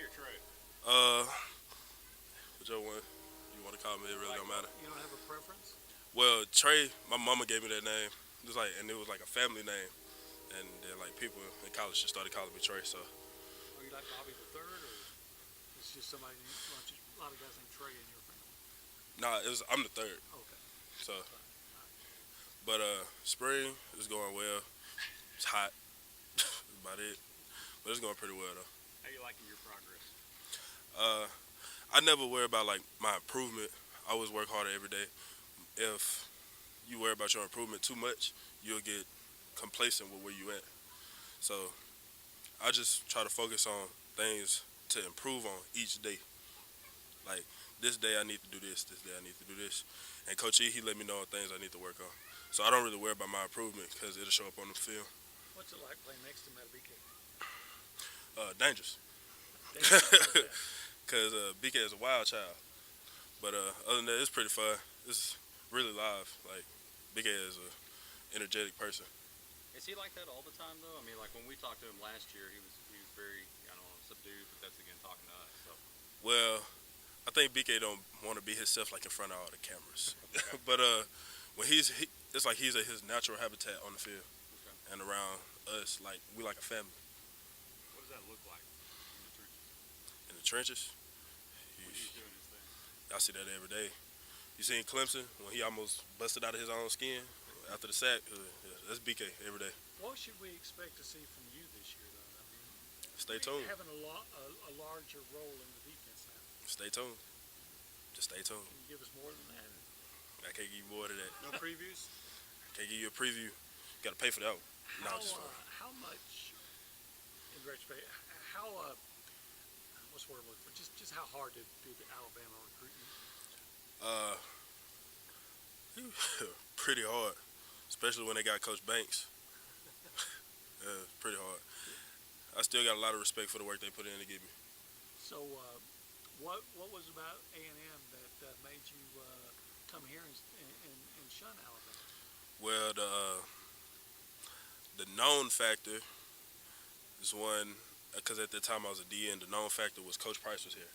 or Trey? Uh, whichever one you want to call me, it really don't matter. You don't have a preference? Well, Trey, my mama gave me that name. It was like, and it was like a family name, and then like people in college just started calling me Trey. So, Are you like Bobby the Third, or it's just somebody? A lot of guys named Trey in your family. nah, I'm the third. Okay, So, fine. All right. but spring is going well. It's hot. That's about it. But it's going pretty well though. How you liking your progress? Uh, I never worry about like my improvement. I always work harder every day. If you worry about your improvement too much, you'll get complacent with where you at. So I just try to focus on things to improve on each day. Like this day I need to do this. This day I need to do this. And Coach E, he let me know things I need to work on. So I don't really worry about my improvement because it'll show up on the field. What's it like playing next to Matabike? Dangerous. Okay. Because BK is a wild child. But other than that, it's pretty fun. It's really live. Like BK is a energetic person. Is he like that all the time though? I mean, like when we talked to him last year, he was very I don't know subdued, but that's again talking to us. So Well, I think BK don't want to be himself like in front of all the cameras. okay, But when it's like he's at his natural habitat on the field okay. and around us. Like we like a family. What does that look like in the trenches In the trenches, when he's doing his thing? I see that every day. You seen Clemson when he almost busted out of his own skin after the sack? Yeah, that's BK every day. What should we expect to see from you this year, though? I mean, Stay tuned. having a larger role in the defense now. Stay tuned. Just stay tuned. Can you give us more than that? I can't give you more than that. No previews. Can't give you a preview. Got to pay for that one. No, How just for how much in retrospect? How what's the word I'm looking for? Just how hard did the Alabama recruitment? uh, pretty hard, especially when they got Coach Banks. Pretty hard. I still got a lot of respect for the work they put in to get me. So what was about A&M that made you come here and shun Alabama? Well, the known factor is one because at the time I was a DN. The known factor was Coach Price was here,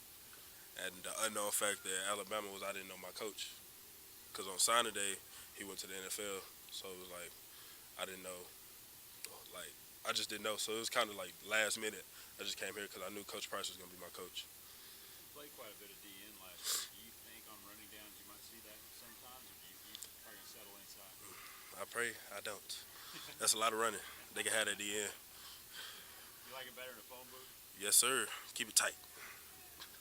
and the unknown factor at Alabama was I didn't know my coach. Because on signing day he went to the NFL, so it was like I didn't know. Like I just didn't know, so it was kind of like last minute. I just came here because I knew Coach Price was gonna be my coach. You played quite a bit of DN last year. Do you think on running downs you might see that sometimes, or do you probably gonna settle inside? I pray I don't. That's a lot of running. They can have that at the end. You like it better in a phone booth? Yes, sir. Keep it tight.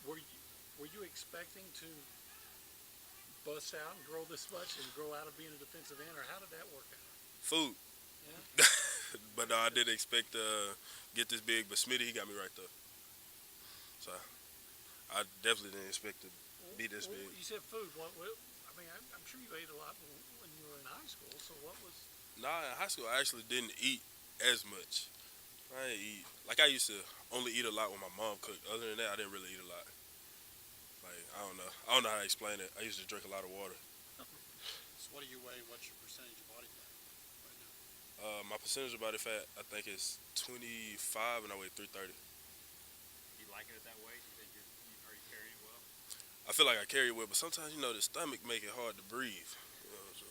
Were you expecting to bust out and grow this much and grow out of being a defensive end, or how did that work out? Food. Yeah. But no, I didn't expect to get this big. But Smitty, he got me right there. So I definitely didn't expect to be this big. You said food. I mean, I'm sure you ate a lot when you were in high school. So what was? Nah, in high school I actually didn't eat as much. I didn't eat like I used to only eat a lot when my mom cooked. Other than that, I didn't really eat a lot. Like I don't know. I don't know how to explain it. I used to drink a lot of water. So what do you weigh? What's your percentage of body fat right now? My percentage of body fat I think is 25, and I weigh 330. You liking it that way? Do you think are you carrying it well? I feel like I carry it well, but sometimes the stomach make it hard to breathe. So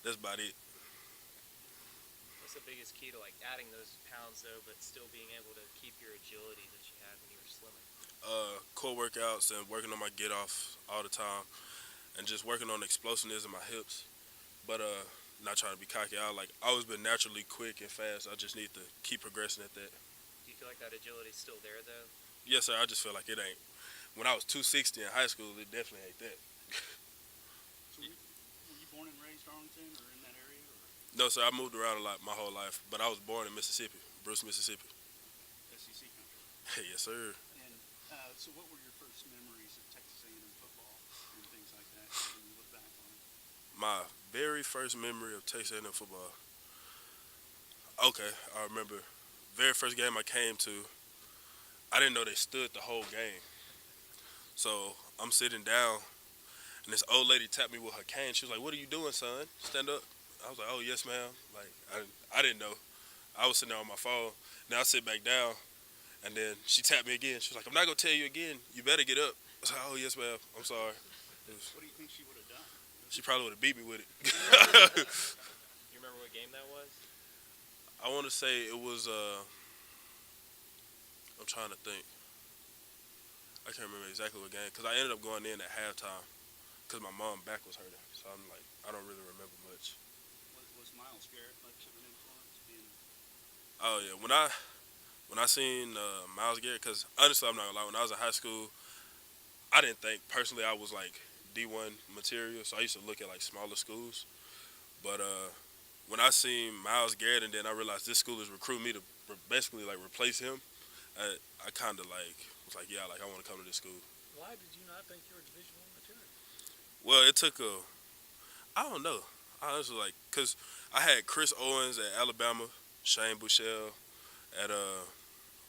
that's about it. What's the biggest key to like adding those pounds though, but still being able to keep your agility that you had when you were slimming? Core workouts and working on my get off all the time, and just working on explosiveness in my hips. But not trying to be cocky. I always been naturally quick and fast. I just need to keep progressing at that. Do you feel like that agility is still there though? Yes, sir. I just feel like it ain't. When I was 260 in high school, it definitely ain't that. So were you born and raised Arlington or in that area? Or? No, sir. I moved around a lot my whole life, but I was born in Mississippi, Bruce, Mississippi. SEC country. Yes, sir. And so, what were your first memories of Texas A&M football and things like that when you look back on it? My very first memory of Texas A&M football. Okay, I remember. Very first game I came to, I didn't know they stood the whole game. So I'm sitting down, and this old lady tapped me with her cane. She was like, "What are you doing, son? Stand up." I was like, "Oh, yes, ma'am." Like I didn't know. I was sitting there on my phone. Now I sit back down, And then she tapped me again. She was like, "I'm not gonna tell you again. You better get up." I was like, "Oh yes, ma'am. I'm sorry." What do you think she would have done? She probably would have beat me with it. You remember what game that was? I want to say it was. I'm trying to think. I can't remember exactly what game because I ended up going in at halftime because my mom back was hurting. So I'm like, I don't really remember much. Was Miles Garrett much of an influence? Being Oh yeah, when I seen Miles Garrett, because honestly, I'm not gonna lie. When I was in high school, I didn't think personally I was like D1 material, so I used to look at like smaller schools. But when I seen Miles Garrett, and then I realized this school is recruiting me to basically like replace him, I kind of like was like, yeah, like I want to come to this school. Why did you not think you were Division I material? Well, it took I don't know. I honestly like, cause I had Chris Owens at Alabama, Shane Buechele at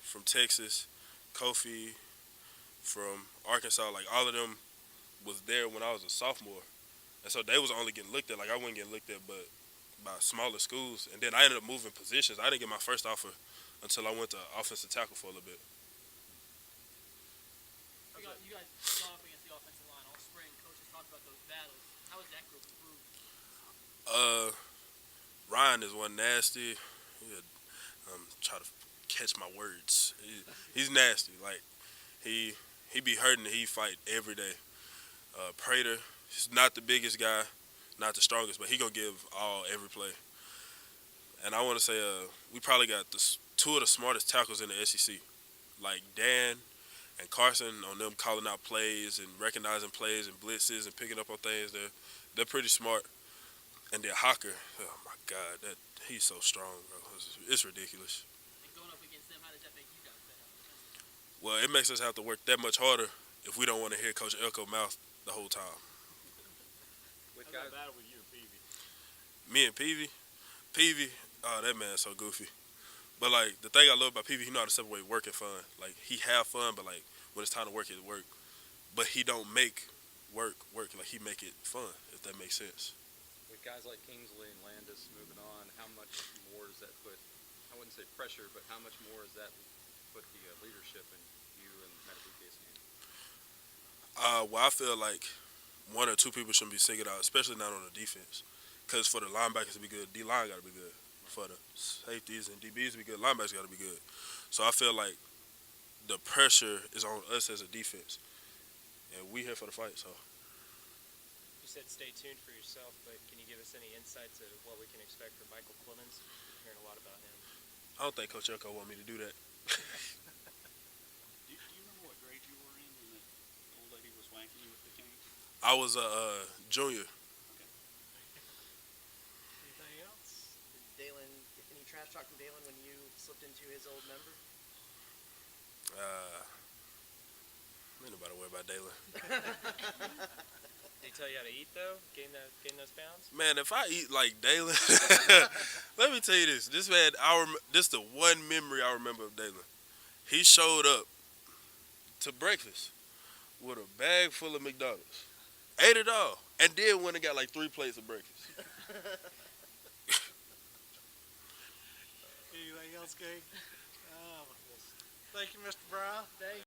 from Texas, Kofi from Arkansas. Like all of them was there when I was a sophomore, and so they was only getting looked at. Like I wasn't getting looked at, but by smaller schools. And then I ended up moving positions. I didn't get my first offer until I went to offensive tackle for a little bit. You guys go up against the offensive line all spring. Coach has talked about those battles. How has that group improved? Ryan is one nasty. Try to catch my words. He's nasty. Like he be hurting. He fight every day. Prater, he's not the biggest guy, not the strongest, but he gonna give all every play. And I want to say we probably got two of the smartest tackles in the SEC. Like Dan and Carson on them calling out plays and recognizing plays and blitzes and picking up on things. They're pretty smart. And then Hawker, oh my God, he's so strong, bro. It's ridiculous. And going up against them, how does that make you guys better? Well, it makes us have to work that much harder if we don't want to hear Coach Elko mouth the whole time. With How's guys, that battle with you and Peavy? Me and Peavy, oh, that man's so goofy. But like the thing I love about Peavy, he know how to separate work and fun. Like he have fun, but like when it's time to work, it's work. But he don't make work. Like he make it fun, if that makes sense. with guys like Kingsley and Landis moving on, how much more does that put? I wouldn't say pressure, but how much more does that put the leadership in you and Matabuke's hand? Well, I feel like one or two people shouldn't be singled out, especially not on the defense. Because for the linebackers to be good, D-line got to be good. For the safeties and DBs to be good, linebackers got to be good. So I feel like the pressure is on us as a defense. And we here for the fight, so. You said stay tuned for yourself, but can you give us any insight to what we can expect from Michael Clemens? We're hearing a lot about him. I don't think Coach Elko want me to do that. Do you remember what grade you were in when the old lady was wanking you with the cane? I was a junior. Anything else? Did Dalen, any trash talk from Dalen when you slipped into his old member? Ain't nobody worry about Dalen. Did he tell you how to eat though? Gain those pounds? Man, if I eat like Dalen, let me tell you this. This man, this the one memory I remember of Dalen. He showed up to breakfast with a bag full of McDonald's, ate it all, and then went and got like 3 plates of breakfast. Anything else, gang? Thank you, Mr. Brown. Thank